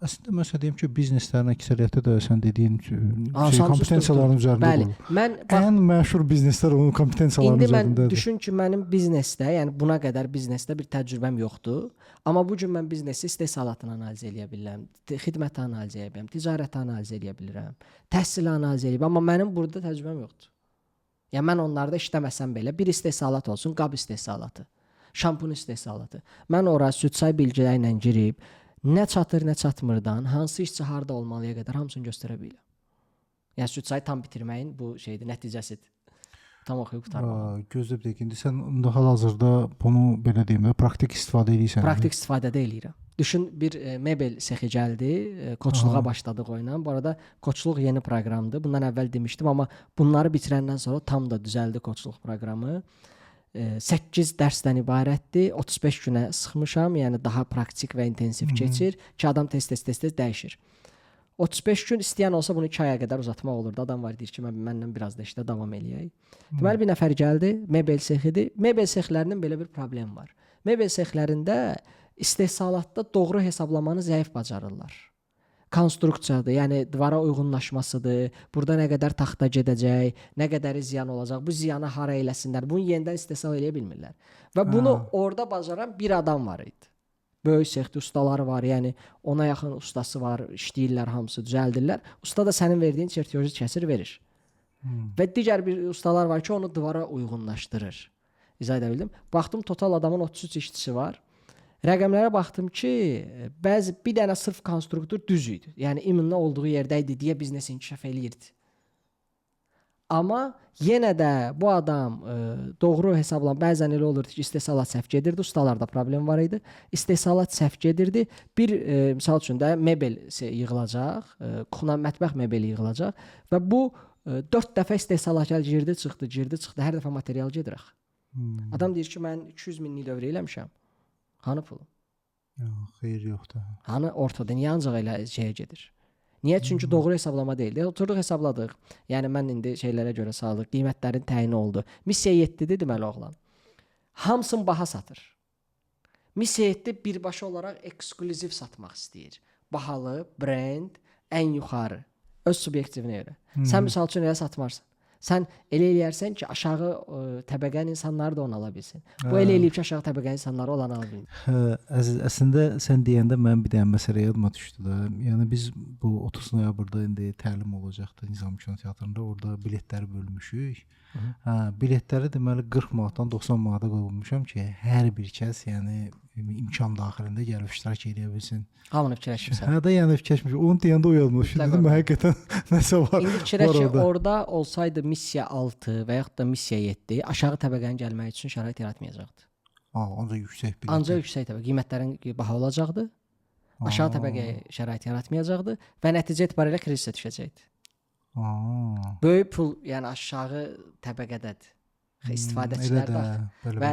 Əslində məsəl deyim ki, bizneslərin əksəriyyəti də sən dediyin Samsung kompetensiyaların üzərində Bəli. qurulur. Mən Ən məşhur bizneslər onun kompetensiyaların indi mən üzərindədir. düşün ki, mənim biznesdə, yəni buna qədər biznesdə bir təcrübəm yoxdur. Amma bu gün mən biznesi istehsalatını analiz edə bilirəm, xidməti analiz edə bilirəm, ticarəti analiz edə bilirəm, təhsili analiz edə bilirəm, amma mənim burada təcrübəm yoxdur. Yəni mən onlarda işləməsəm belə bir istehsalat olsun, qab istehsalatı, şampun istehsalatı. Mən ora süd-çay bilgiləri ilə girib nə çatır, nə çatmırdan, hansı işçi harda olmalıya qədər hamısını göstərə bilirəm. Yəni süd-çayı tam bitirməyin bu şeydir, nəticəsidir. Tam oxuyub qurtarmaq. Gözlə bir dəqiqə. İndi sən hal-hazırda bunu belə deyim də praktik istifadə edirsən. Praktik istifadədə eləyirəm. Düşün bir mebel sexi gəldi, koçluğa başladıq oyla. Bu arada koçluq yeni proqramdır. Bundan əvvəl demişdim, amma bunları bitirəndən sonra tam da düzəldi koçluq proqramı. 8 dərsdən ibarətdir. 35 günə sıxmışam, yəni daha praktik və intensiv keçir ki, adam tez-tez dəyişir. 35 gün istəyən olsa bunu 2 aya qədər uzatmaq olurdu. Adam var deyir ki, məndən biraz da işdə davam eləyək. Deməli bir nəfər gəldi, mebel sexidir. Mebel sexlərinin belə bir problemi var. Mebel sexlərində istehsalatda doğru hesablamanı zəif bacarırlar. Konstruksiyadır, yəni divara uyğunlaşmasıdır, burada nə qədər taxta gedəcək, nə qədəri ziyan olacaq, bu ziyanı hara eləsinlər, bunu yenidən istehsal eləyə bilmirlər. Və bunu orada bacaran bir adam var idi. Böyük sexdə ustaları var, yəni ona yaxın ustası var, işləyirlər, hamısı düzəldirlər. Usta da sənin verdiyin çertyoju kəsir verir. Və digər bir ustalar var ki, onu divara uyğunlaşdırır. İzah edə bildim. Baxdım, total adamın 33 işçisi var. Rəqəmlərə baxdım ki, bəzi bir dənə sırf konstruktor düz idi. Yəni imunla olduğu yerdə idi deyə biznes inkişaf eləyirdi. Amma yenə də bu adam doğru hesablan, bəzən elə olurdu ki, istehsalat səhv gedirdi, ustalarda problem var idi. İstehsalat səhv gedirdi. Bir misal üçün də mebel yığılacaq, kuxna mətbəx mebeli yığılacaq və bu 4 dəfə istehsalat girdi, çıxdı, hər dəfə material gedir axı. Adam deyir ki, mən 200 minlik dövr eləmişəm. Hanı pulum? Yox, xeyir yoxdur. Hanı ortada, niyə ancaq elə şeyə gedir? Niyə? Çünki doğru hesablama deyil. Oturduq, hesabladıq. Yəni mən indi şeylərə görə sağlıq, qiymətlərin təyini oldu. Missiya 7-dir deməli oğlan. Hamısını baha satır. Missiya 7 birbaşa olaraq eksklüziv satmaq istəyir. Bahalı, brend, ən yuxarı. Öz subyektivinə görə. Sən misal üçün elə satmarsan. Sən elə eləyərsən ki, aşağı təbəqənin insanları da onu ala bilsin. Bu elə eləyib ki, aşağı təbəqənin insanları olan ala bilmir. Əslində sən deyəndə mən bir dənə məsələ yadıma düşdü də. Yəni biz bu 30 noyabrda indi təlim olacaqdı Nizami Kinoteatrında. Orada biletləri bölmüşük. Biletləri deməli 40 manatdan 90 manata qoymuşam ki, hər bir kəs yəni imkan daxilində gəlib iştirak edə bilsin. Hamını fikirləşmirsən. Hə də yəni fikirləşmişəm. Onu deyəndə oyanmış. Dedim həqiqətən nəsə var. İndi fikirləş ki, orada olsaydı missiya 6 və yaxud da missiya 7 aşağı təbəqənin gəlmək üçün şərait yaratmayacaqdı. Ancaq yüksək bilet. Ancaq yüksək təbəqə, qiymətlərin baha olacaqdı. Aşağı təbəqəyə şərait yaratmayacaqdı və nəticə etibarilə krizə düşəcəkdi. Böyük pul, yəni aşağı təbəqədədir. İstifadəçilər daxil və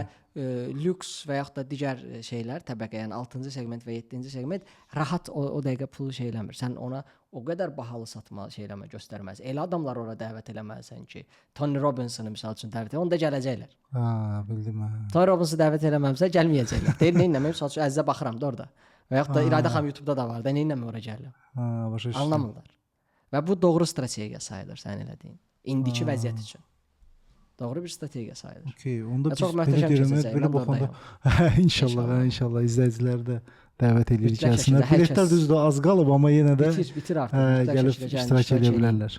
lüks və yaxud da digər şeylər təbəqə, yəni 6-cı seqment və 7-ci seqment rahat o dəqiqə pulu şey eləmir. Sən ona o qədər bahalı satma şey eləmə göstərməz. Elə adamlar ora dəvət eləməlisən ki, Tony Robbinsonu misal üçün dəvət elə, onda gələcəklər. Bildim. Tony Robbinsonu dəvət eləməmsə gəlməyəcəklər. Deyir, nə etməyim, misal üçün əzizə baxıram da orada. Və yaxud da İradə xanım YouTube-da da var da, nə etməyim ora gəlirəm. Anlamırlar. Və bu doğru strategiya sayılır sən elədiyin. İndiki vəziyyət üçün. Doğru bir strategiya sayılır. Okay, onda biz çox belə deyirəm, belə baxanda inşallah izləyicilər də dəvət edirik gəlsinlər. Biletlər düzdür az qalıb, amma yenə də bitir artıq. Gəlib iştirak edə bilərlər.